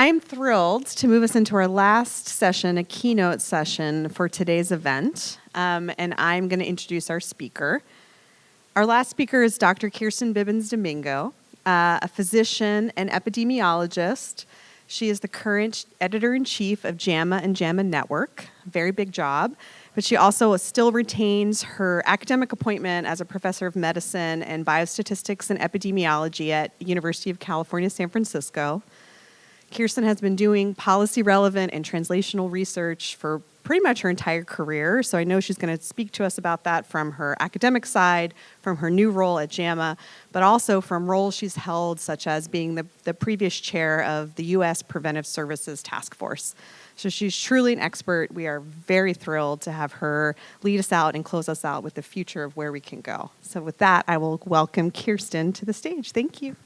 I'm thrilled to move us into our last session, a keynote session for today's event, and I'm going to introduce our speaker. Our last speaker is Dr. Kirsten Bibbins-Domingo, a physician and epidemiologist. She is the current editor-in-chief of JAMA and JAMA Network, very big job, but she also still retains her academic appointment as a professor of medicine and biostatistics and epidemiology at University of California, San Francisco. Kirsten has been doing policy-relevant and translational research for pretty much her entire career, so I know she's going to speak to us about that from her academic side, from her new role at JAMA, but also from roles she's held, such as being the previous chair of the U.S. Preventive Services Task Force. So she's truly an expert. We are very thrilled to have her lead us out and close us out with the future of where we can go. So with that, I will welcome Kirsten to the stage. Thank you.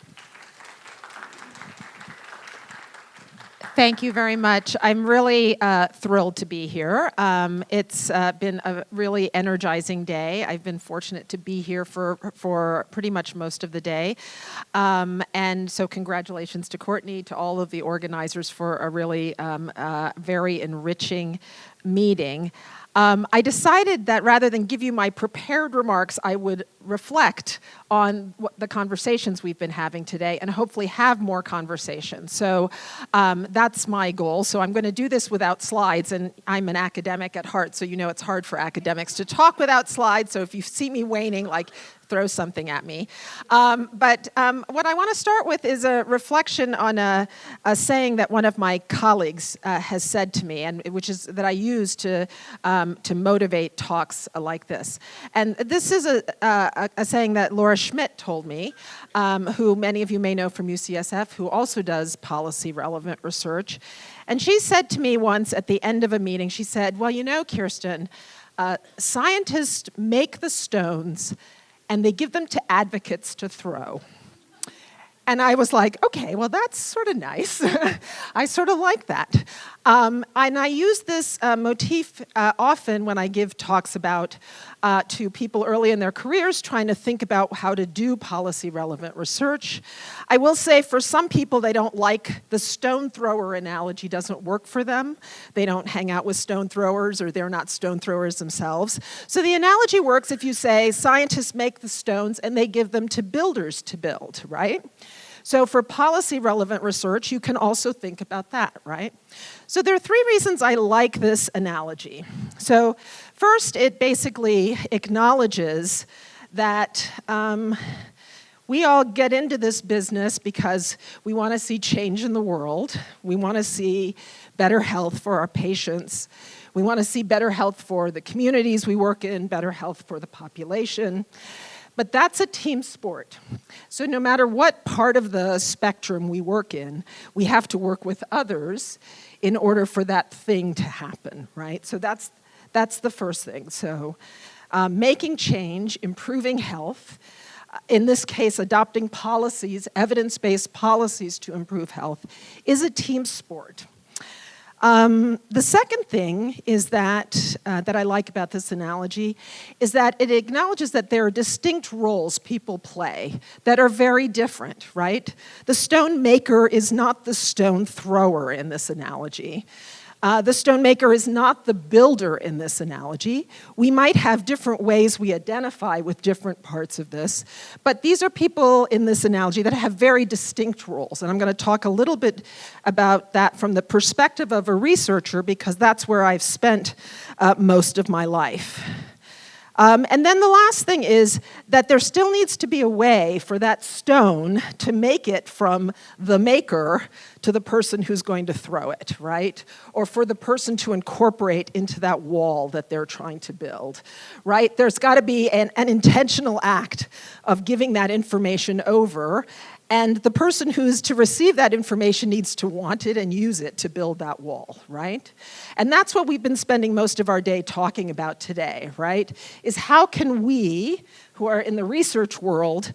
Thank you very much. I'm really thrilled to be here. It's been a really energizing day. I've been fortunate to be here for pretty much most of the day. And so congratulations to Courtney, to all of the organizers for a really very enriching meeting. I decided that rather than give you my prepared remarks, I would reflect on the conversations we've been having today and hopefully have more conversations. So that's my goal. So I'm going to do this without slides, and I'm an academic at heart, so you know it's hard for academics to talk without slides. So if you see me waning, throw something at me. But what I want to start with is a reflection on a saying that one of my colleagues has said to me, and which is that I use to motivate talks like this. And this is a saying that Laura Schmidt told me, who many of you may know from UCSF, who also does policy-relevant research. And she said to me once at the end of a meeting, she said, well, you know, Kirsten, scientists make the stones and they give them to advocates to throw. And I was like, okay, well, that's sort of nice. I sort of like that. And I use this motif often when I give talks to people early in their careers trying to think about how to do policy-relevant research. I will say for some people, they don't like the stone thrower analogy, doesn't work for them. They don't hang out with stone throwers, or they're not stone throwers themselves. So the analogy works if you say scientists make the stones and they give them to builders to build, right? So for policy-relevant research, you can also think about that, right? So there are three reasons I like this analogy. So first, it basically acknowledges that we all get into this business because we want to see change in the world. We want to see better health for our patients. We want to see better health for the communities we work in, better health for the population. But that's a team sport. So no matter what part of the spectrum we work in, we have to work with others in order for that thing to happen, right? So that's the first thing. So making change, improving health, in this case, adopting policies, evidence-based policies to improve health, is a team sport. The second thing is that I like about this analogy is that it acknowledges that there are distinct roles people play that are very different, right? The stone maker is not the stone thrower in this analogy. The stone maker is not the builder in this analogy. We might have different ways we identify with different parts of this, but these are people in this analogy that have very distinct roles, and I'm going to talk a little bit about that from the perspective of a researcher because that's where I've spent most of my life. And then the last thing is that there still needs to be a way for that stone to make it from the maker to the person who's going to throw it, right? Or for the person to incorporate into that wall that they're trying to build, right? There's got to be an intentional act of giving that information over, and the person who's to receive that information needs to want it and use it to build that wall, right? And that's what we've been spending most of our day talking about today, right? Is how can we, who are in the research world,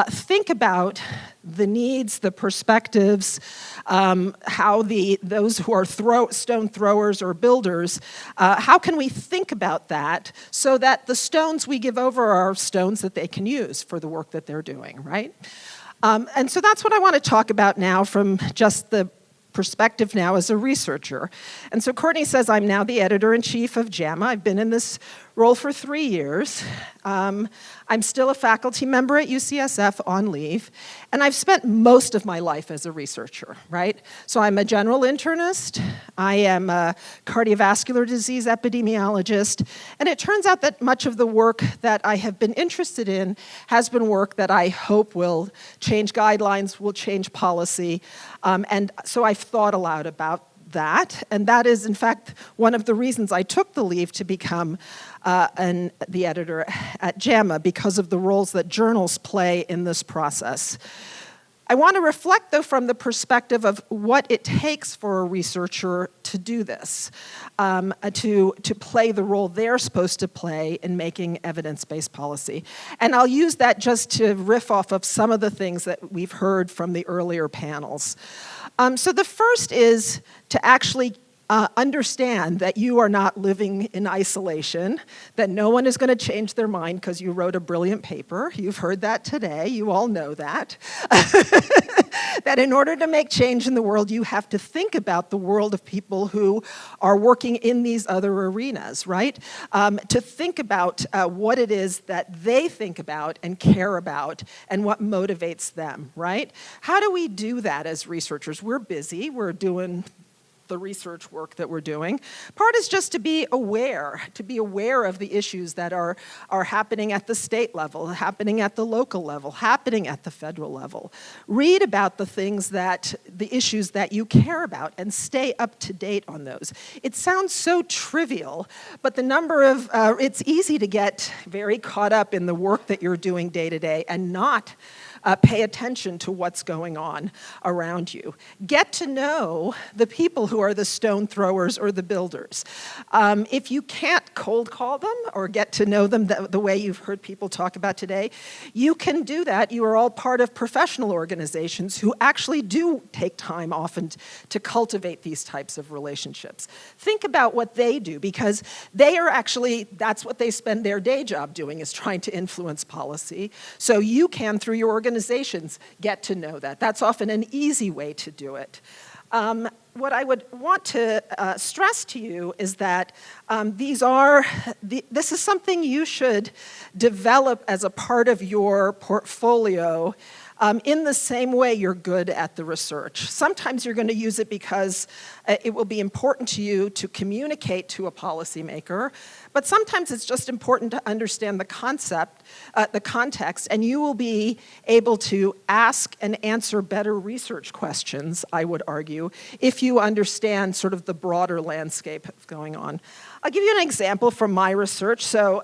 think about the needs, the perspectives, how those who are stone throwers or builders, how can we think about that so that the stones we give over are stones that they can use for the work that they're doing, right? And so that's what I want to talk about now from just the perspective now as a researcher. And so Courtney says, I'm now the editor-in-chief of JAMA. I've been in this role for 3 years. I'm still a faculty member at UCSF on leave, and I've spent most of my life as a researcher, right? So I'm a general internist, I am a cardiovascular disease epidemiologist, and it turns out that much of the work that I have been interested in has been work that I hope will change guidelines, will change policy, and so I've thought aloud about that, and that is, in fact, one of the reasons I took the leave to become the editor at JAMA, because of the roles that journals play in this process. I want to reflect, though, from the perspective of what it takes for a researcher to do this, to play the role they're supposed to play in making evidence-based policy. And I'll use that just to riff off of some of the things that we've heard from the earlier panels. So the first is to actually understand that you are not living in isolation, that no one is going to change their mind because you wrote a brilliant paper. You've heard that today. You all know that. That in order to make change in the world, you have to think about the world of people who are working in these other arenas, right? To think about what it is that they think about and care about and what motivates them, right? How do we do that as researchers? We're busy. We're doing the research work that we're doing. Part is just to be aware of the issues that are happening at the state level, happening at the local level, happening at the federal level. Read about the issues that you care about and stay up to date on those. It sounds so trivial, but it's easy to get very caught up in the work that you're doing day to day and not pay attention to what's going on around you. Get to know the people who are the stone throwers or the builders. If you can't cold call them or get to know them the way you've heard people talk about today, you can do that. You are all part of professional organizations who actually do take time often to cultivate these types of relationships. Think about what they do, because that's what they spend their day job doing, is trying to influence policy. So you can, through your organizations, get to know that. That's often an easy way to do it. What I would want to stress to you is that this is something you should develop as a part of your portfolio in the same way you're good at the research. Sometimes you're going to use it because it will be important to you to communicate to a policymaker, but sometimes it's just important to understand the concept, the context, and you will be able to ask and answer better research questions, I would argue, if you understand sort of the broader landscape going on. I'll give you an example from my research. So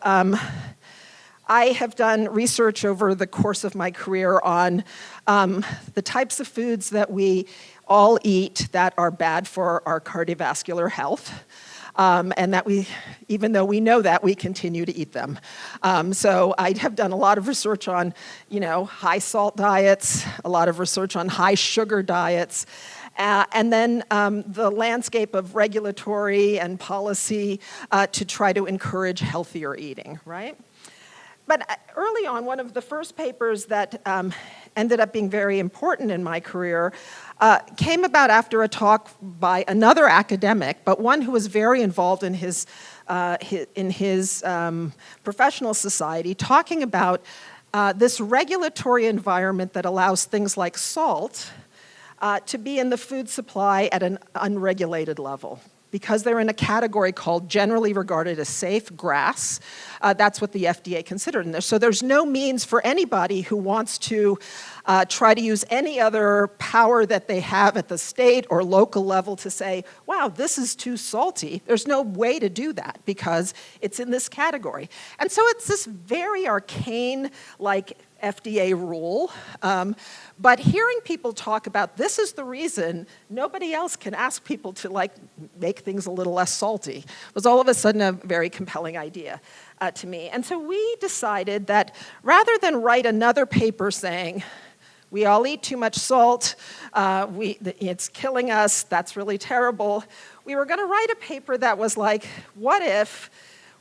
I have done research over the course of my career on the types of foods that we all eat that are bad for our cardiovascular health, and that even though we know that, we continue to eat them. So I have done a lot of research on, high salt diets, a lot of research on high sugar diets, and then the landscape of regulatory and policy to try to encourage healthier eating, right? But early on, one of the first papers that ended up being very important in my career came about after a talk by another academic, but one who was very involved in his professional society, talking about this regulatory environment that allows things like salt to be in the food supply at an unregulated level, because they're in a category called generally regarded as safe GRAS. That's what the FDA considered in there. So there's no means for anybody who wants to try to use any other power that they have at the state or local level to say, wow, this is too salty. There's no way to do that because it's in this category. And so it's this very arcane, FDA rule, but hearing people talk about this is the reason nobody else can ask people to make things a little less salty was all of a sudden a very compelling idea to me. And so we decided that rather than write another paper saying, we all eat too much salt, it's killing us, that's really terrible, we were going to write a paper that was like, what if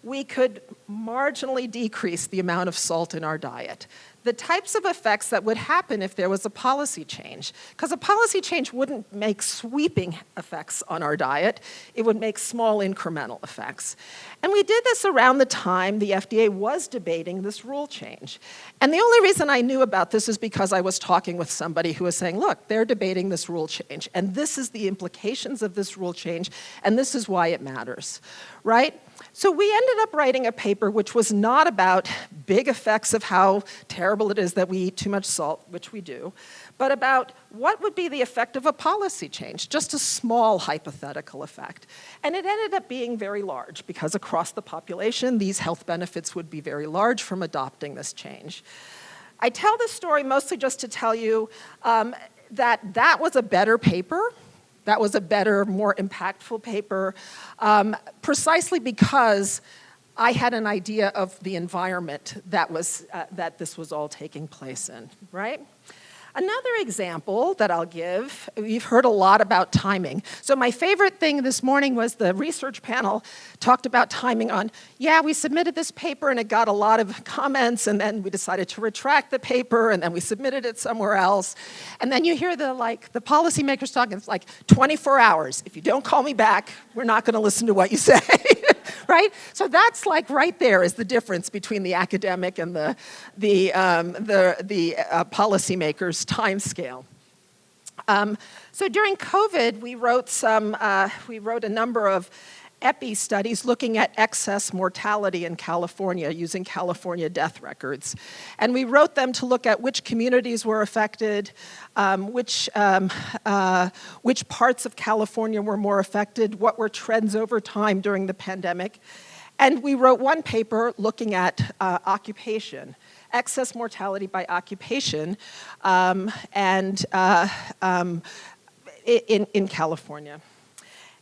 we could marginally decrease the amount of salt in our diet. The types of effects that would happen if there was a policy change. Because a policy change wouldn't make sweeping effects on our diet. It would make small incremental effects. And we did this around the time the FDA was debating this rule change. And the only reason I knew about this is because I was talking with somebody who was saying, look, they're debating this rule change, and this is the implications of this rule change, and this is why it matters, right? So we ended up writing a paper which was not about big effects of how terrible it is that we eat too much salt, which we do, but about what would be the effect of a policy change, just a small hypothetical effect. And it ended up being very large because across the population, these health benefits would be very large from adopting this change. I tell this story mostly just to tell you that was a better paper. That was a better, more impactful paper, precisely because I had an idea of the environment that this was all taking place in, right? Another example that I'll give, we've heard a lot about timing. So my favorite thing this morning was the research panel talked about timing on, yeah, we submitted this paper and it got a lot of comments, and then we decided to retract the paper, and then we submitted it somewhere else. And then you hear the policymakers talking, it's like 24 hours. If you don't call me back, we're not gonna listen to what you say. Right? So that's like right there is the difference between the academic and the policymakers' time scale. So during COVID, we wrote a number of EPI studies looking at excess mortality in California using California death records. And we wrote them to look at which communities were affected, which parts of California were more affected, what were trends over time during the pandemic. And we wrote one paper looking at occupation, excess mortality by occupation, in California.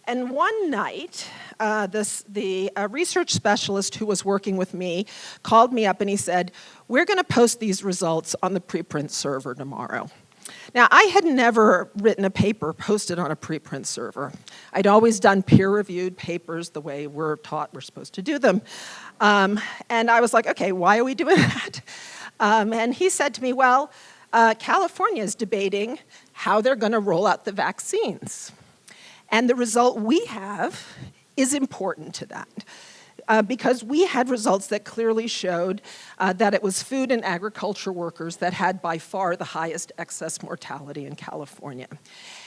And one night, the research specialist who was working with me called me up and he said, we're going to post these results on the preprint server tomorrow. Now, I had never written a paper posted on a preprint server. I'd always done peer-reviewed papers the way we're taught we're supposed to do them. And I was like, okay, why are we doing that? And he said to me, well, California is debating how they're going to roll out the vaccines. And the result we have is important to that. Because we had results that clearly showed that it was food and agriculture workers that had by far the highest excess mortality in California.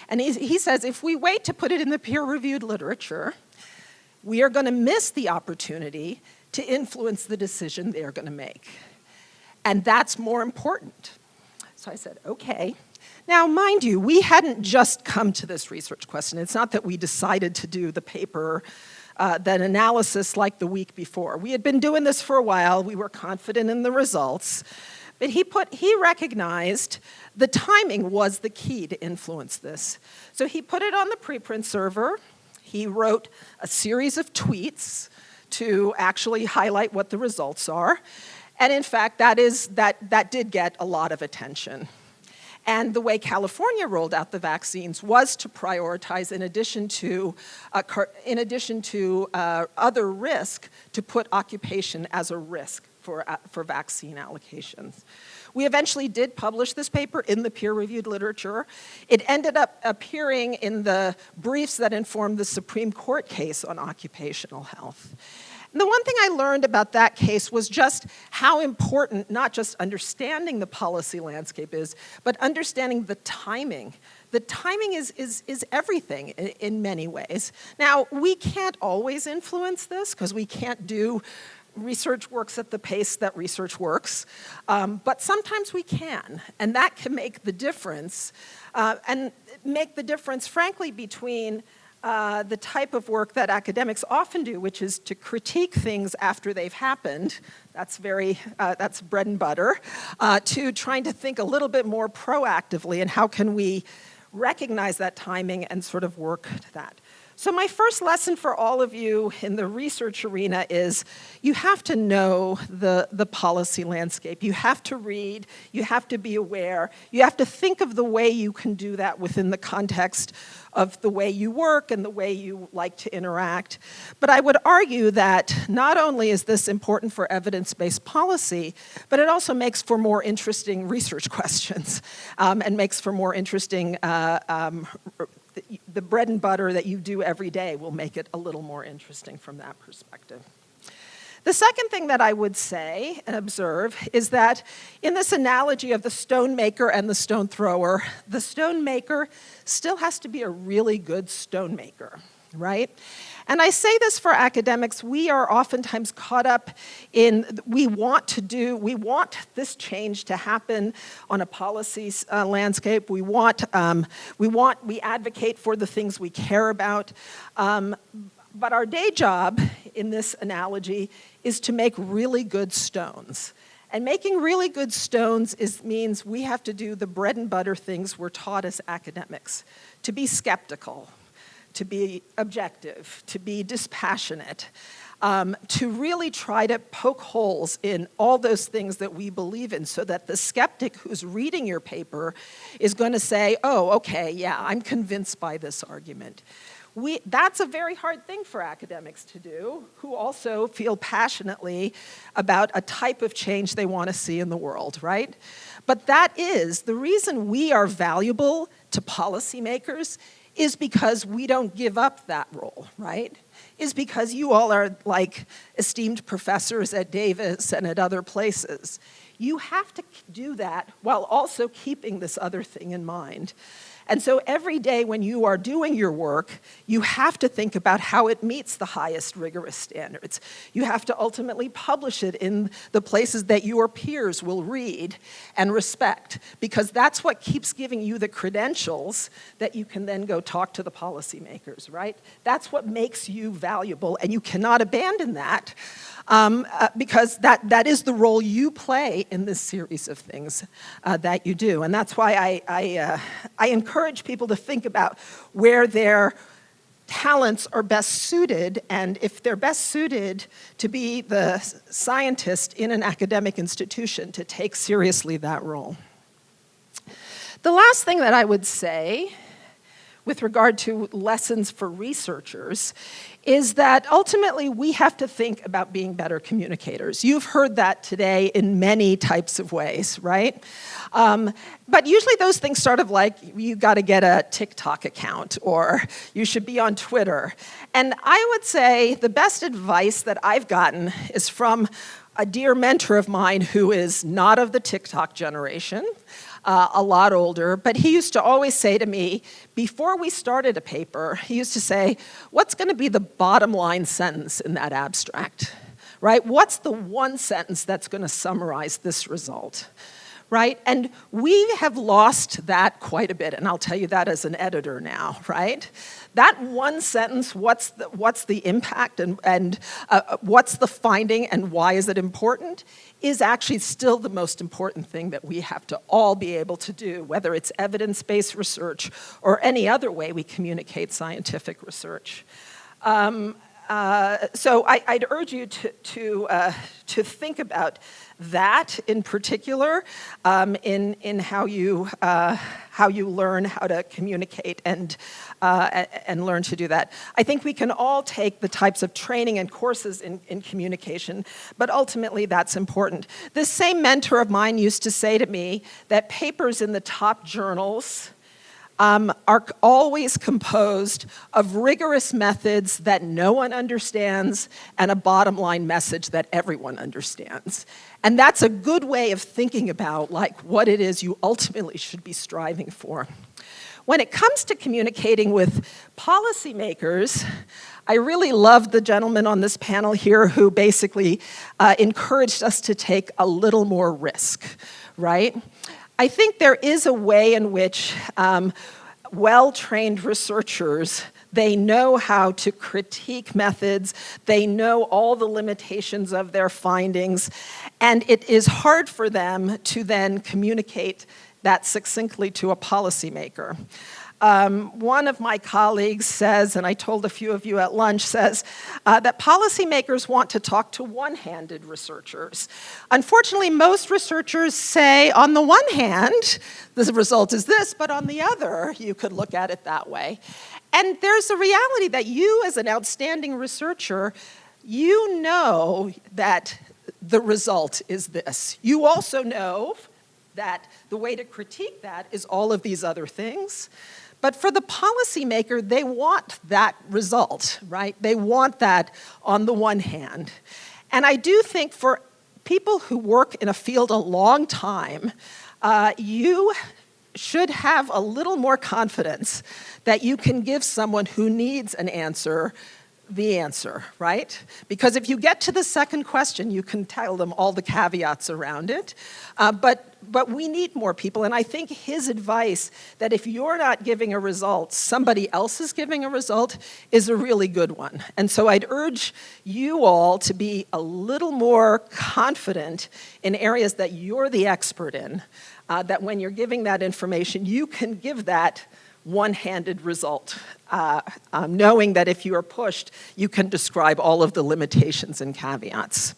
And he says, if we wait to put it in the peer-reviewed literature, we are going to miss the opportunity to influence the decision they're going to make. And that's more important. So I said, okay. Now, mind you, we hadn't just come to this research question. It's not that we decided to do the paper, that analysis like the week before. We had been doing this for a while. We were confident in the results. But he recognized the timing was the key to influence this. So he put it on the preprint server. He wrote a series of tweets to actually highlight what the results are. And in fact, that did get a lot of attention. And the way California rolled out the vaccines was to prioritize, in addition to other risk, to put occupation as a risk for vaccine allocations. We eventually did publish this paper in the peer-reviewed literature. It ended up appearing in the briefs that informed the Supreme Court case on occupational health. And the one thing I learned about that case was just how important not just understanding the policy landscape is, but understanding the timing. The timing is everything in many ways. Now, we can't always influence this because we can't do research works at the pace that research works, but sometimes we can, and that can make the difference, frankly, between the type of work that academics often do, which is to critique things after they've happened. That's bread and butter. To trying to think a little bit more proactively and how can we recognize that timing and sort of work to that. So my first lesson for all of you in the research arena is you have to know the policy landscape. You have to read, you have to be aware, you have to think of the way you can do that within the context of the way you work and the way you like to interact. But I would argue that not only is this important for evidence-based policy, but it also makes for more interesting research questions and makes for more interesting the bread and butter that you do every day will make it a little more interesting from that perspective. The second thing that I would say and observe is that in this analogy of the stone maker and the stone thrower, the stone maker still has to be a really good stone maker, right? And I say this for academics, we are oftentimes caught up in, we want this change to happen on a policy landscape. We advocate for the things we care about. But our day job in this analogy is to make really good stones. And making really good stones means we have to do the bread and butter things we're taught as academics, to be skeptical, to be objective, to be dispassionate, to really try to poke holes in all those things that we believe in so that the skeptic who's reading your paper is going to say, oh, okay, yeah, I'm convinced by this argument. That's a very hard thing for academics to do, who also feel passionately about a type of change they want to see in the world, right? But that is, the reason we are valuable to policymakers is because we don't give up that role, right? Is because you all are like esteemed professors at Davis and at other places. You have to do that while also keeping this other thing in mind. And so every day when you are doing your work, you have to think about how it meets the highest rigorous standards. You have to ultimately publish it in the places that your peers will read and respect, because that's what keeps giving you the credentials that you can then go talk to the policymakers, right? That's what makes you valuable, and you cannot abandon that. Because that is the role you play in this series of things that you do. And that's why I encourage people to think about where their talents are best suited, and if they're best suited to be the scientist in an academic institution, to take seriously that role. The last thing that I would say with regard to lessons for researchers is that ultimately we have to think about being better communicators. You've heard that today in many types of ways, right? But usually those things sort of like, you gotta get a TikTok account, or you should be on Twitter. And I would say the best advice that I've gotten is from a dear mentor of mine who is not of the TikTok generation, a lot older, but he used to always say to me, before we started a paper, he used to say, what's going to be the bottom line sentence in that abstract, right? What's the one sentence that's going to summarize this result, right? And we have lost that quite a bit, and I'll tell you that as an editor now, right? That one sentence, what's the impact and what's the finding and why is it important, is actually still the most important thing that we have to all be able to do, whether it's evidence-based research or any other way we communicate scientific research. So I'd urge you to think about that in particular in how you learn how to communicate and learn to do that. I think we can all take the types of training and courses in communication, but ultimately that's important. This same mentor of mine used to say to me that papers in the top journals are always composed of rigorous methods that no one understands and a bottom line message that everyone understands. And that's a good way of thinking about like what it is you ultimately should be striving for. When it comes to communicating with policymakers, I really love the gentleman on this panel here who basically encouraged us to take a little more risk, right? I think there is a way in which well-trained researchers, they know how to critique methods, they know all the limitations of their findings, and it is hard for them to then communicate that succinctly to a policymaker. One of my colleagues says, and I told a few of you at lunch, says that policymakers want to talk to one-handed researchers. Unfortunately, most researchers say, on the one hand, the result is this, but on the other, you could look at it that way. And there's a reality that you, as an outstanding researcher, you know that the result is this. You also know that the way to critique that is all of these other things. But for the policymaker, they want that result, right? They want that on the one hand. And I do think for people who work in a field a long time, you should have a little more confidence that you can give someone who needs an answer the answer, right? Because if you get to the second question, you can tell them all the caveats around it. But we need more people, and I think his advice that if you're not giving a result, somebody else is giving a result is a really good one. And so I'd urge you all to be a little more confident in areas that you're the expert in, that when you're giving that information, you can give that one-handed result, knowing that if you are pushed, you can describe all of the limitations and caveats.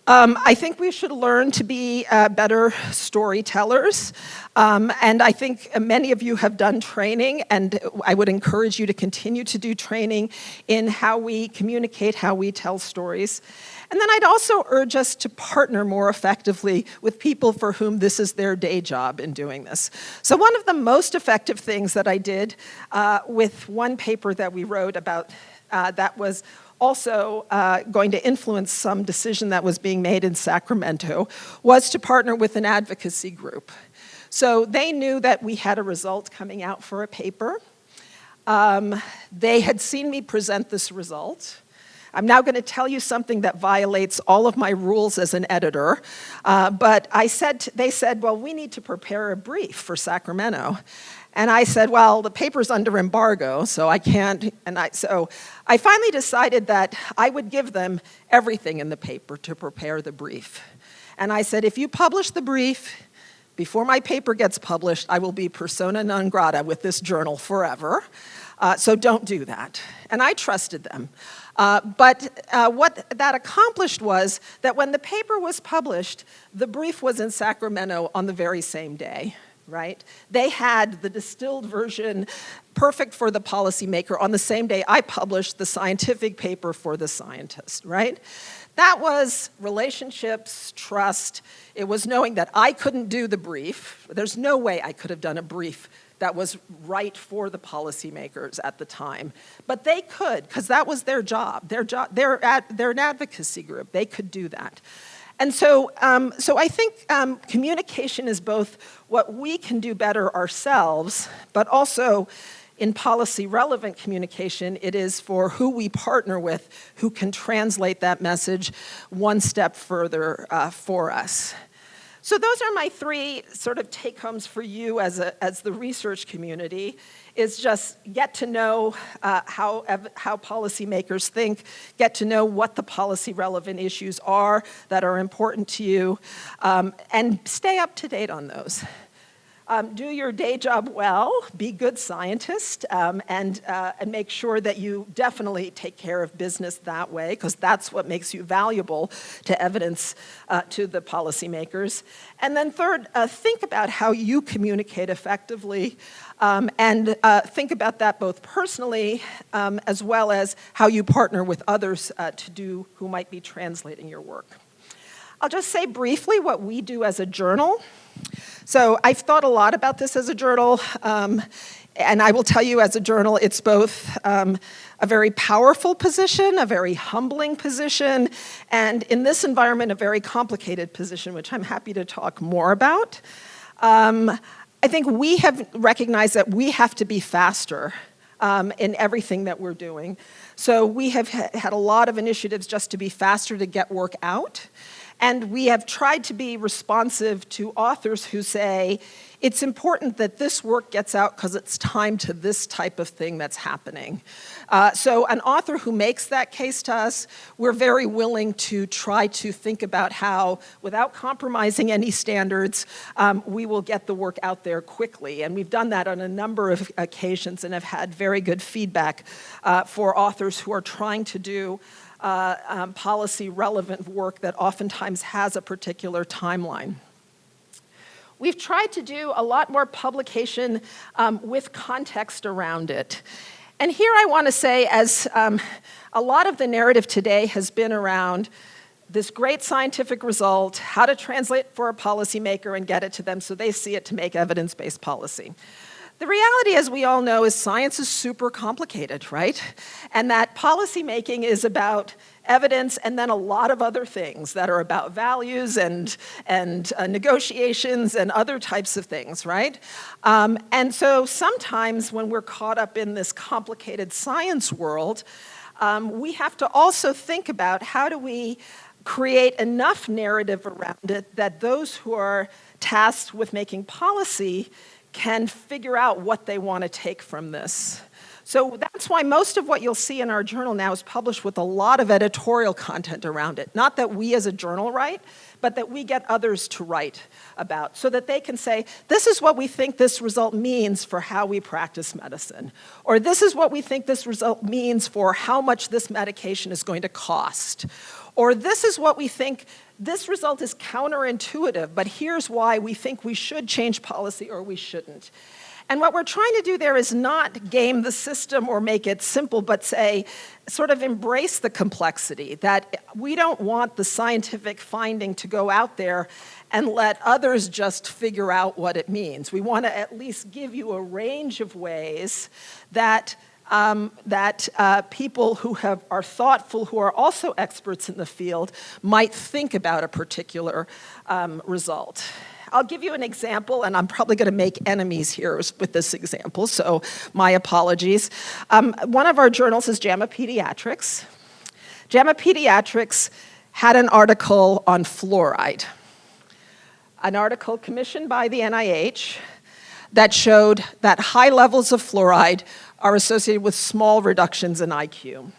I think we should learn to be better storytellers, and I think many of you have done training, and I would encourage you to continue to do training in how we communicate, how we tell stories. And then I'd also urge us to partner more effectively with people for whom this is their day job in doing this. So one of the most effective things that I did with one paper that we wrote about that was also going to influence some decision that was being made in Sacramento was to partner with an advocacy group. So they knew that we had a result coming out for a paper. They had seen me present this result. I'm now going to tell you something that violates all of my rules as an editor, but they said, well, we need to prepare a brief for Sacramento. And I said, well, the paper's under embargo, so I can't, so I finally decided that I would give them everything in the paper to prepare the brief. And I said, if you publish the brief before my paper gets published, I will be persona non grata with this journal forever, so don't do that. And I trusted them. But what that accomplished was that when the paper was published, the brief was in Sacramento on the very same day, right? They had the distilled version perfect for the policymaker on the same day I published the scientific paper for the scientist, right? That was relationships, trust. It was knowing that I couldn't do the brief. There's no way I could have done a brief that was right for the policymakers at the time. But they could, because that was their job. They're an advocacy group. They could do that. And so I think communication is both what we can do better ourselves, but also in policy-relevant communication, it is for who we partner with who can translate that message one step further for us. So those are my three sort of take-homes for you as the research community, is just get to know how policymakers think, get to know what the policy-relevant issues are that are important to you, and stay up to date on those. Do your day job well, be good scientists, and make sure that you definitely take care of business that way, because that's what makes you valuable to evidence to the policymakers. And then third, think about how you communicate effectively, and think about that both personally as well as how you partner with others who might be translating your work. I'll just say briefly what we do as a journal. So I've thought a lot about this as a journal, and I will tell you as a journal, it's both a very powerful position, a very humbling position, and in this environment, a very complicated position, which I'm happy to talk more about. I think we have recognized that we have to be faster in everything that we're doing. So we have had a lot of initiatives just to be faster to get work out. And we have tried to be responsive to authors who say, it's important that this work gets out because it's time to this type of thing that's happening. So an author who makes that case to us, we're very willing to try to think about how, without compromising any standards, we will get the work out there quickly. And we've done that on a number of occasions and have had very good feedback for authors who are trying to do policy-relevant work that oftentimes has a particular timeline. We've tried to do a lot more publication with context around it. And here I want to say, as a lot of the narrative today has been around this great scientific result, how to translate for a policymaker and get it to them so they see it to make evidence-based policy. The reality, as we all know, is science is super complicated, right? And that policymaking is about evidence and then a lot of other things that are about values and negotiations and other types of things, right? And so sometimes when we're caught up in this complicated science world, we have to also think about how do we create enough narrative around it that those who are tasked with making policy can figure out what they want to take from this. So that's why most of what you'll see in our journal now is published with a lot of editorial content around it. Not that we as a journal write, but that we get others to write about so that they can say, this is what we think this result means for how we practice medicine. Or this is what we think this result means for how much this medication is going to cost. Or this is what we think, this result is counterintuitive, but here's why we think we should change policy or we shouldn't. And what we're trying to do there is not game the system or make it simple, but say, sort of embrace the complexity, that we don't want the scientific finding to go out there and let others just figure out what it means. We want to at least give you a range of ways that people who are thoughtful, who are also experts in the field, might think about a particular result. I'll give you an example, and I'm probably going to make enemies here with this example, so my apologies. One of our journals is JAMA Pediatrics. JAMA Pediatrics had an article on fluoride, an article commissioned by the NIH that showed that high levels of fluoride are associated with small reductions in IQ.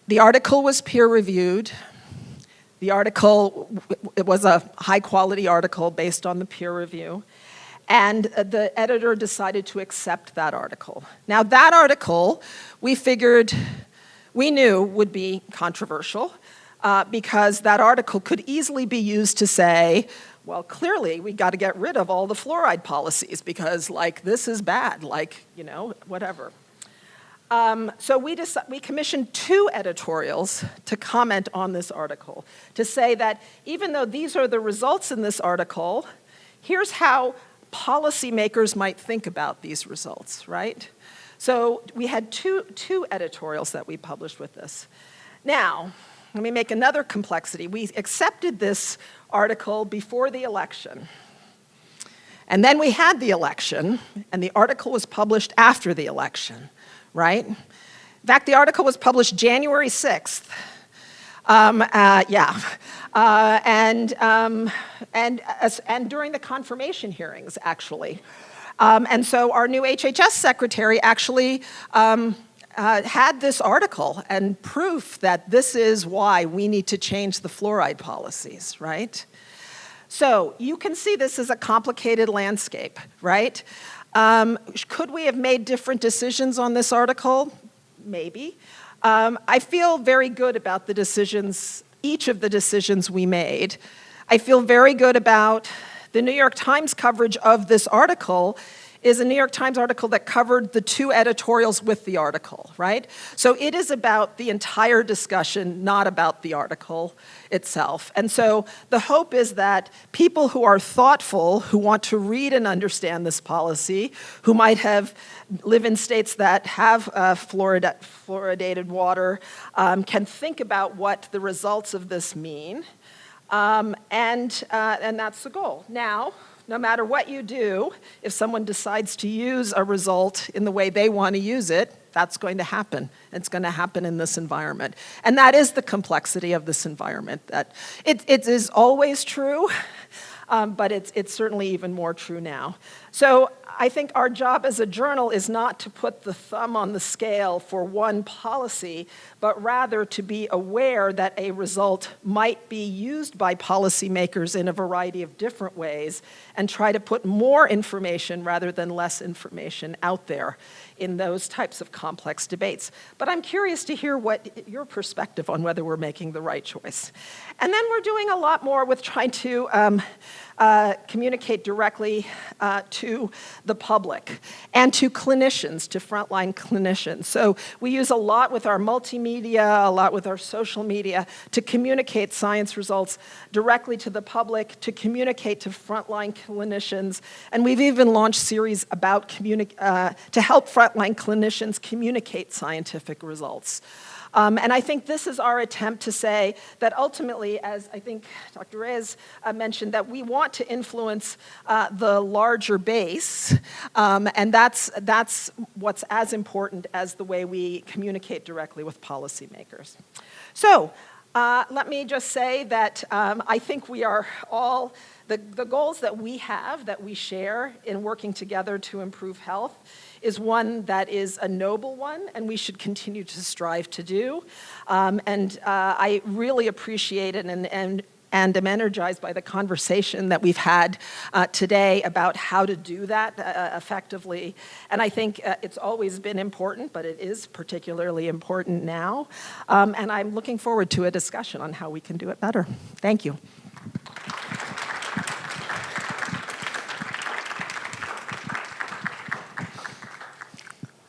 The article was peer-reviewed. The article, it was a high-quality article based on the peer review, and the editor decided to accept that article. Now, that article, we knew would be controversial because that article could easily be used to say, well, clearly, we got to get rid of all the fluoride policies because, like, this is bad, like, you know, whatever. So we commissioned 2 editorials to comment on this article, to say that even though these are the results in this article, here's how policymakers might think about these results, right? So we had two editorials that we published with this. Now, let me make another complexity. We accepted this article before the election. And then we had the election, and the article was published after the election. Right? In fact, the article was published January 6th. And during the confirmation hearings, actually. And so our new HHS secretary actually had this article and proof that this is why we need to change the fluoride policies, right? So you can see this is a complicated landscape, right? Could we have made different decisions on this article? Maybe. I feel very good about the decisions, each of the decisions we made. I feel very good about the New York Times coverage of this article is a New York Times article that covered the 2 editorials with the article, right? So it is about the entire discussion, not about the article itself. And so the hope is that people who are thoughtful, who want to read and understand this policy, who might live in states that have fluoridated water, can think about what the results of this mean. And that's the goal. Now, no matter what you do, if someone decides to use a result in the way they want to use it, that's going to happen. It's going to happen in this environment. And that is the complexity of this environment. That it is always true, but it's certainly even more true now. So I think our job as a journal is not to put the thumb on the scale for one policy, but rather to be aware that a result might be used by policymakers in a variety of different ways and try to put more information rather than less information out there in those types of complex debates. But I'm curious to hear what your perspective on whether we're making the right choice. And then we're doing a lot more with trying to communicate directly to the public and to clinicians, to frontline clinicians. So we use a lot with our multimedia, a lot with our social media to communicate science results directly to the public, to communicate to frontline clinicians. And we've even launched series about to help frontline clinicians communicate scientific results. And I think this is our attempt to say that ultimately, as I think Dr. Reyes mentioned, that we want to influence the larger base, and that's what's as important as the way we communicate directly with policymakers. So let me just say that I think we are all, the goals that we have, that we share in working together to improve health, is one that is a noble one, and we should continue to strive to do. I really appreciate it and am energized by the conversation that we've had today about how to do that effectively. And I think it's always been important, but it is particularly important now. And I'm looking forward to a discussion on how we can do it better. Thank you.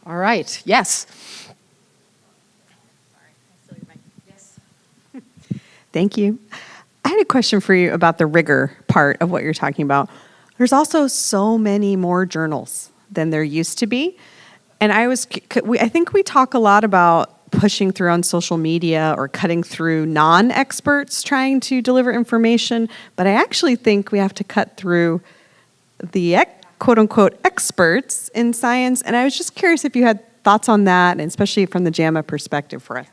All right, yes. Thank you. I had a question for you about the rigor part of what you're talking about. There's also so many more journals than there used to be. And I think we talk a lot about pushing through on social media or cutting through non-experts trying to deliver information, but I actually think we have to cut through the quote-unquote experts in science, and I was just curious if you had thoughts on that, and especially from the JAMA perspective for us.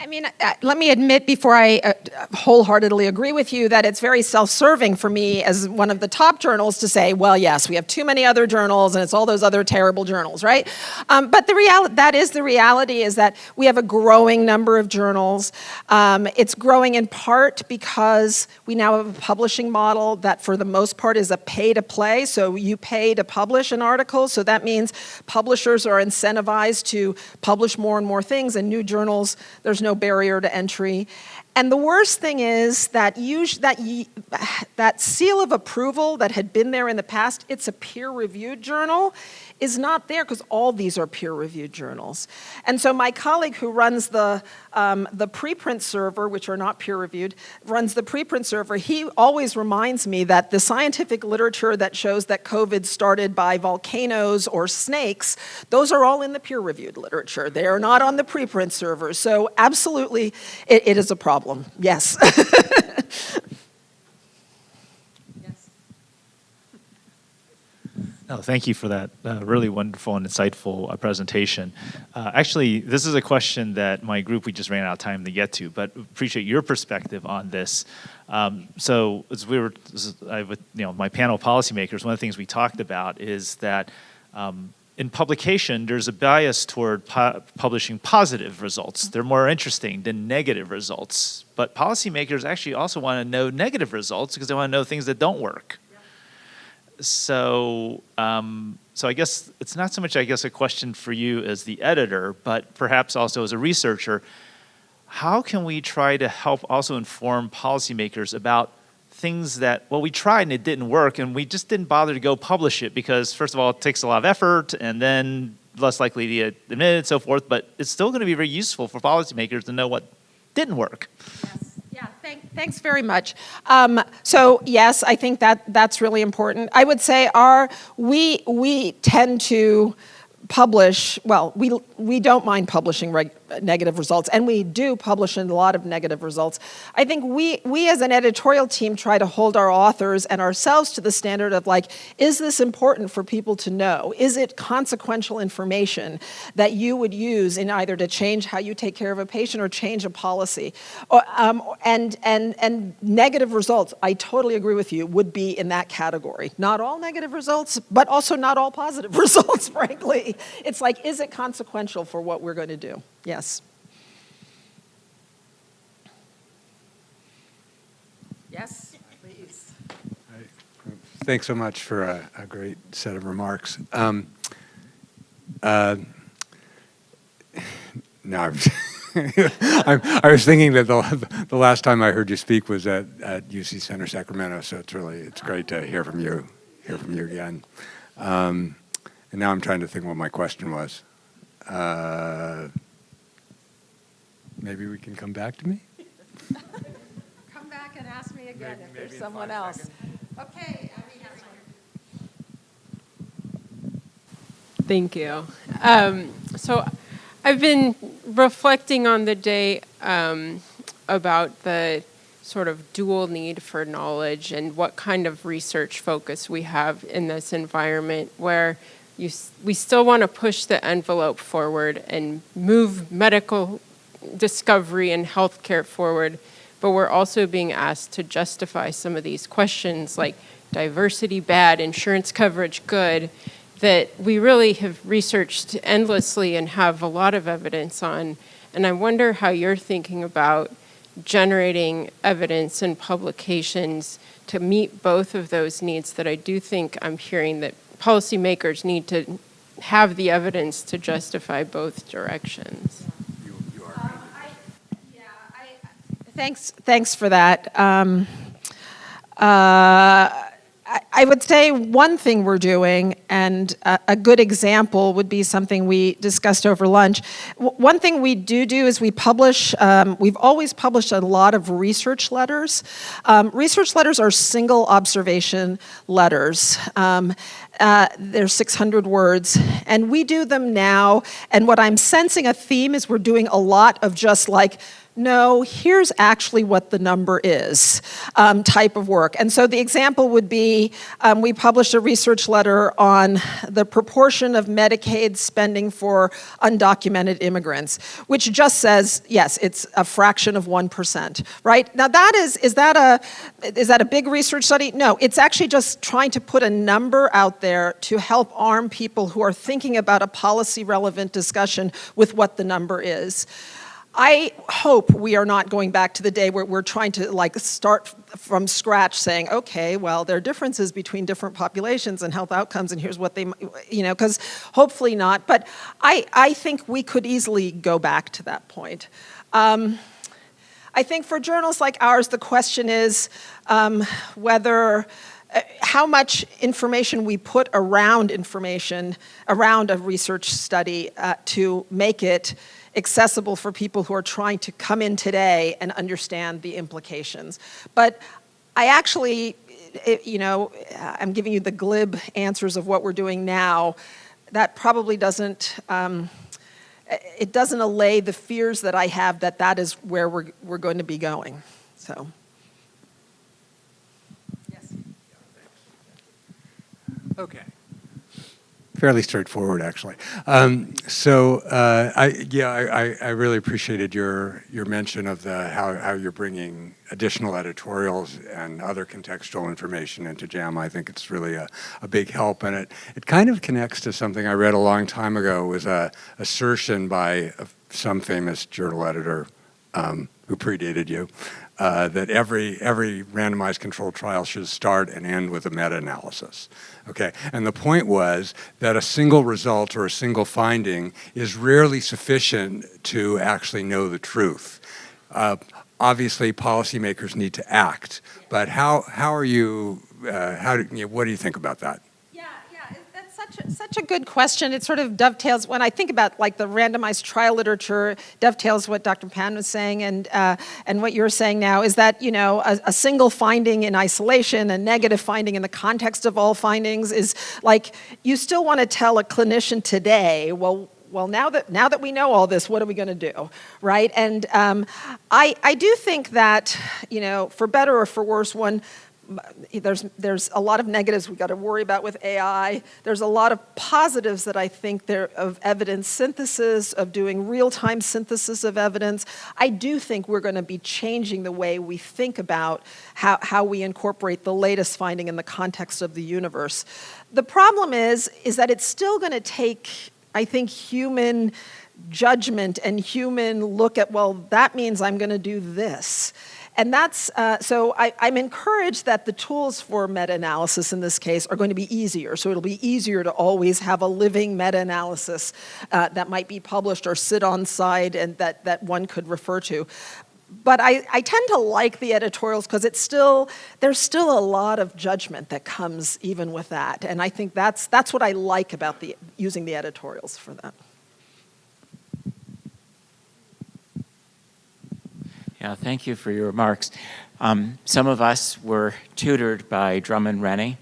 I mean, let me admit before I wholeheartedly agree with you that it's very self-serving for me as one of the top journals to say, well, yes, we have too many other journals and it's all those other terrible journals, right? But the reality is that we have a growing number of journals. It's growing in part because we now have a publishing model that for the most part is a pay-to-play, so you pay to publish an article, so that means publishers are incentivized to publish more and more things, and new journals, there's no barrier to entry. And the worst thing is that that seal of approval that had been there in the past, it's a peer-reviewed journal, is not there because all these are peer-reviewed journals. And so my colleague who runs the preprint server, which are not peer-reviewed, runs the preprint server, he always reminds me that the scientific literature that shows that COVID started by volcanoes or snakes, those are all in the peer-reviewed literature. They are not on the preprint server. So absolutely, it is a problem. Yes. No, thank you for that really wonderful and insightful presentation. Actually, this is a question that my group, we just ran out of time to get to, but appreciate your perspective on this. So as with my panel of policymakers, one of the things we talked about is that in publication, there's a bias toward publishing positive results. They're more interesting than negative results. But policymakers actually also want to know negative results because they want to know things that don't work. So I guess it's not so much, a question for you as the editor, but perhaps also as a researcher. How can we try to help also inform policymakers about things that, well, we tried and it didn't work, and we just didn't bother to go publish it because, first of all, it takes a lot of effort, and then less likely to admit it and so forth, but it's still going to be very useful for policymakers to know what didn't work. Yes. Yeah, thanks very much. So yes, I think that's really important. I would say we tend to publish, well, we don't mind publishing negative results, and we do publish a lot of negative results. I think we as an editorial team try to hold our authors and ourselves to the standard of like, is this important for people to know? Is it consequential information that you would use in either to change how you take care of a patient or change a policy? And negative results, I totally agree with you, would be in that category. Not all negative results, but also not all positive results, frankly. It's like, is it consequential for what we're going to do? Yes. Yes, please. Thanks so much for a great set of remarks. Now, I was thinking that the last time I heard you speak was at UC Center Sacramento, so it's great to hear from you again. And now I'm trying to think what my question was. Maybe we can come back to me? Come back and ask me again if there's someone else. Seconds. Okay, Abby has one. Thank you. So I've been reflecting on the day about the sort of dual need for knowledge and what kind of research focus we have in this environment where we still want to push the envelope forward and move medical discovery and healthcare forward, but we're also being asked to justify some of these questions like diversity bad, insurance coverage good, that we really have researched endlessly and have a lot of evidence on. And I wonder how you're thinking about generating evidence and publications to meet both of those needs that I do think I'm hearing that policymakers need to have the evidence to justify both directions. Thanks for that. I would say one thing we're doing, and a good example would be something we discussed over lunch. One thing we do is we publish, we've always published a lot of research letters. Research letters are single observation letters. They're 600 words, and we do them now, and what I'm sensing a theme is we're doing a lot of just like, no, here's actually what the number is, type of work. And so the example would be, we published a research letter on the proportion of Medicaid spending for undocumented immigrants, which just says, yes, it's a fraction of 1%, right? Now is that a big research study? No, it's actually just trying to put a number out there to help arm people who are thinking about a policy relevant discussion with what the number is. I hope we are not going back to the day where we're trying to like start from scratch saying, okay, well, there are differences between different populations and health outcomes and here's what they, because hopefully not. But I think we could easily go back to that point. I think for journals like ours, the question is whether how much information we put around a research study to make it accessible for people who are trying to come in today and understand the implications. But I actually, I'm giving you the glib answers of what we're doing now. That probably doesn't, it doesn't allay the fears that I have that is where we're going to be going, so. Yes. Okay. Fairly straightforward, actually. I really appreciated your mention of how you're bringing additional editorials and other contextual information into JAMA. I think it's really a big help, and it kind of connects to something I read a long time ago. It was a assertion by some famous journal editor who predated you, that every randomized controlled trial should start and end with a meta-analysis. Okay, and the point was that a single result or a single finding is rarely sufficient to actually know the truth. Obviously, policymakers need to act, but how are you? What do you think about that? Yeah, that's such Such a good question. It sort of dovetails, when I think about like the randomized trial literature, dovetails what Dr. Pan was saying and what you're saying now, is that, a single finding in isolation, a negative finding in the context of all findings is like, you still want to tell a clinician today, well, now that we know all this, what are we going to do, right? And I do think that, for better or for worse, there's a lot of negatives we got to worry about with AI. There's a lot of positives that I think of evidence synthesis, of doing real-time synthesis of evidence. I do think we're going to be changing the way we think about how we incorporate the latest finding in the context of the universe. The problem is that it's still going to take, I think, human judgment and human look at, well, that means I'm going to do this. And that's, so I'm encouraged that the tools for meta-analysis in this case are going to be easier. So it'll be easier to always have a living meta-analysis that might be published or sit on side and that one could refer to. But I tend to like the editorials because there's still a lot of judgment that comes even with that. And I think that's what I like about using the editorials for that. Yeah, thank you for your remarks. Some of us were tutored by Drummond Rennie,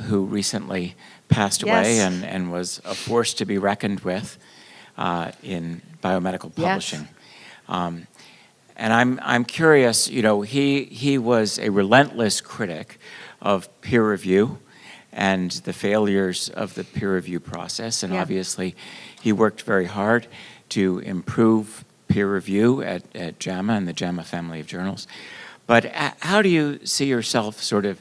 who recently passed away and was a force to be reckoned with in biomedical publishing. Yes. And I'm curious, he was a relentless critic of peer review and the failures of the peer review process, and obviously he worked very hard to improve peer review at JAMA and the JAMA family of journals. But how do you see yourself sort of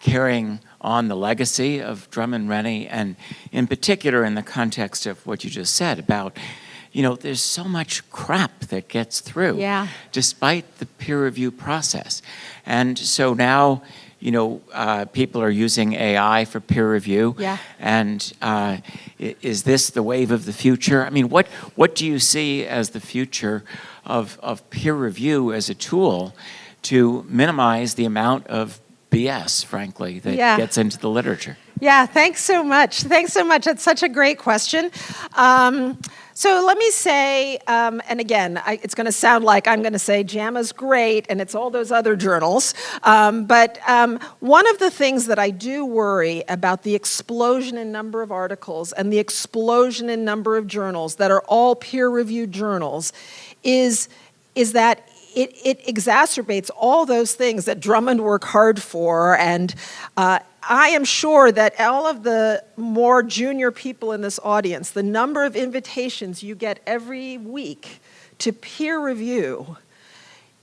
carrying on the legacy of Drummond Rennie, and in particular in the context of what you just said about, there's so much crap that gets through despite the peer review process. And so now, people are using AI for peer review. Yeah. And is this the wave of the future? I mean, what do you see as the future of peer review as a tool to minimize the amount of BS, frankly, that gets into the literature? Yeah, thanks so much. That's such a great question. So let me say, and again, it's going to sound like I'm going to say JAMA's great and it's all those other journals. But one of the things that I do worry about the explosion in number of articles and the explosion in number of journals that are all peer-reviewed journals is that it exacerbates all those things that Drummond worked hard for. And I am sure that all of the more junior people in this audience, the number of invitations you get every week to peer review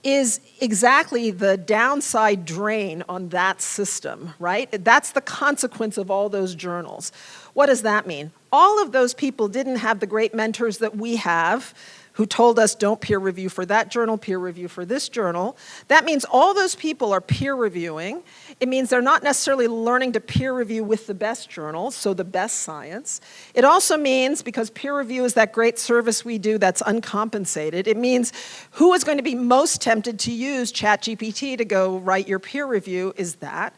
is exactly the downside drain on that system, right? That's the consequence of all those journals. What does that mean? All of those people didn't have the great mentors that we have, who told us don't peer review for that journal, peer review for this journal. That means all those people are peer reviewing. It means they're not necessarily learning to peer review with the best journals, so the best science. It also means, because peer review is that great service we do that's uncompensated, it means who is going to be most tempted to use ChatGPT to go write your peer review is that.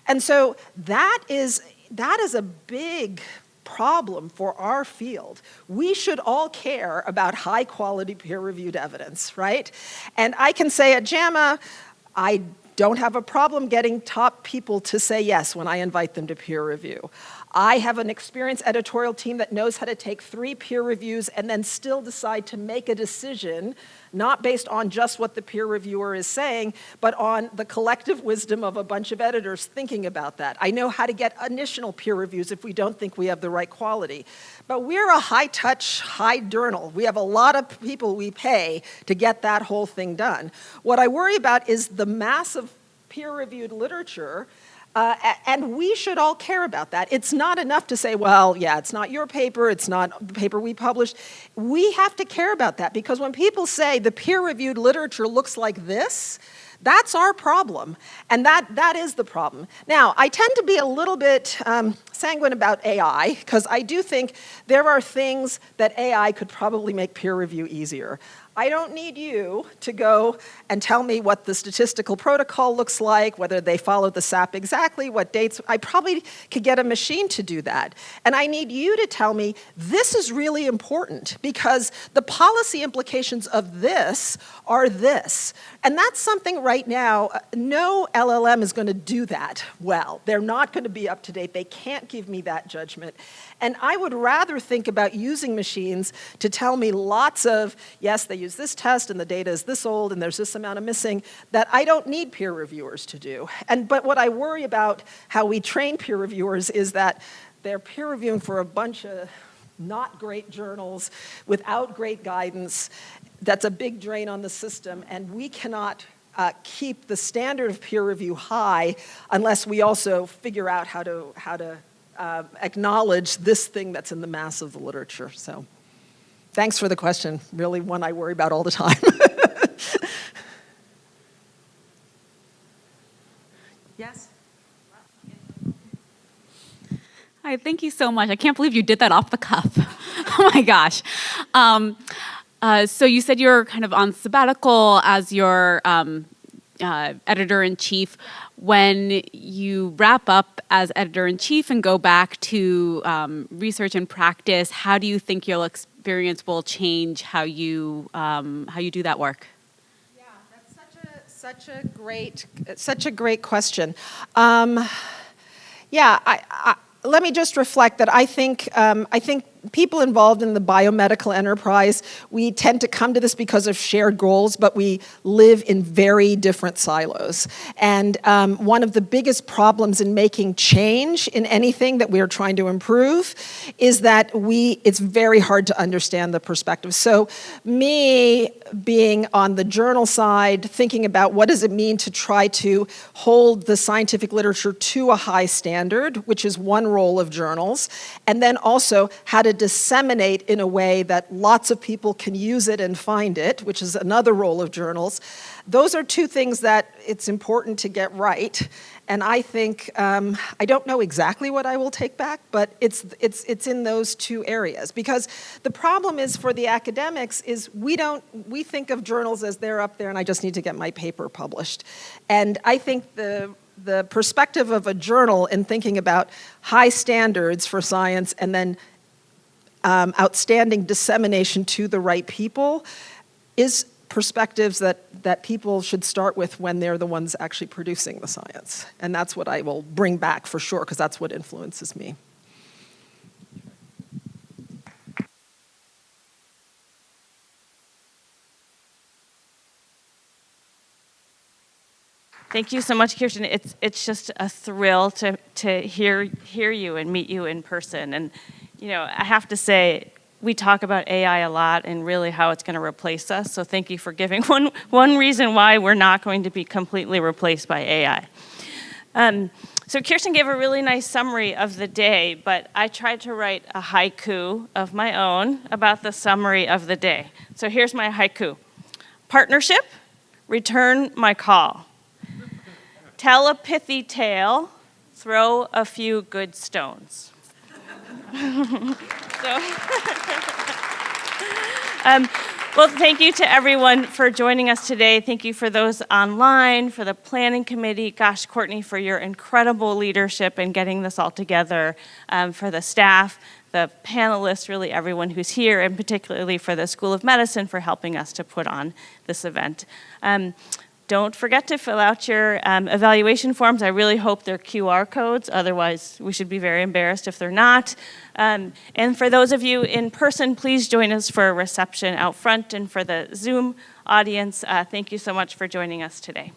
And so that is a big problem for our field. We should all care about high quality peer-reviewed evidence, right? And I can say at JAMA, I don't have a problem getting top people to say yes when I invite them to peer review. I have an experienced editorial team that knows how to take 3 peer reviews and then still decide to make a decision, not based on just what the peer reviewer is saying, but on the collective wisdom of a bunch of editors thinking about that. I know how to get initial peer reviews if we don't think we have the right quality. But we're a high-touch, high-journal. We have a lot of people we pay to get that whole thing done. What I worry about is the massive peer-reviewed literature. And we should all care about that. It's not enough to say, well, yeah, it's not your paper, it's not the paper we published. We have to care about that, because when people say the peer-reviewed literature looks like this, that's our problem, and that is the problem. Now, I tend to be a little bit sanguine about AI, because I do think there are things that AI could probably make peer review easier. I don't need you to go and tell me what the statistical protocol looks like, whether they follow the SAP exactly, what dates. I probably could get a machine to do that. And I need you to tell me this is really important because the policy implications of this are this. And that's something right now, no LLM is going to do that well. They're not going to be up to date. They can't give me that judgment. And I would rather think about using machines to tell me lots of, yes, they use this test and the data is this old and there's this amount of missing, that I don't need peer reviewers to do. But what I worry about how we train peer reviewers is that they're peer reviewing for a bunch of not great journals without great guidance. That's a big drain on the system, and we cannot keep the standard of peer review high unless we also figure out how to acknowledge this thing that's in the mass of the literature. So thanks for the question. Really one I worry about all the time. Yes? Hi, thank you so much. I can't believe you did that off the cuff. Oh my gosh. So you said you're kind of on sabbatical as your editor-in-chief. When you wrap up as editor-in-chief and go back to research and practice, how do you think your experience will change how you do that work? Yeah, that's such a great question. Let me just reflect that I think people involved in the biomedical enterprise, we tend to come to this because of shared goals, but we live in very different silos. And one of the biggest problems in making change in anything that we're trying to improve is that it's very hard to understand the perspective. So me being on the journal side, thinking about what does it mean to try to hold the scientific literature to a high standard, which is one role of journals, and then also how to disseminate in a way that lots of people can use it and find it, which is another role of journals. Those are two things that it's important to get right. And I think, I don't know exactly what I will take back, but it's in those two areas. Because the problem is for the academics is we think of journals as they're up there and I just need to get my paper published. And I think the perspective of a journal in thinking about high standards for science and then outstanding dissemination to the right people is perspectives that people should start with when they're the ones actually producing the science. And that's what I will bring back for sure, because that's what influences me. Thank you so much, Kirsten. It's just a thrill to hear you and meet you in person. And you know, I have to say, we talk about AI a lot and really how it's going to replace us. So thank you for giving one reason why we're not going to be completely replaced by AI. So Kirsten gave a really nice summary of the day, but I tried to write a haiku of my own about the summary of the day. So here's my haiku. Partnership, return my call. Tell a pithy tale, throw a few good stones. Well, thank you to everyone for joining us today. Thank you for those online, for the planning committee. Gosh, Courtney, for your incredible leadership in getting this all together, for the staff, the panelists, really everyone who's here, and particularly for the School of Medicine for helping us to put on this event. Don't forget to fill out your evaluation forms. I really hope they're QR codes. Otherwise, we should be very embarrassed if they're not. And for those of you in person, please join us for a reception out front. And for the Zoom audience, thank you so much for joining us today.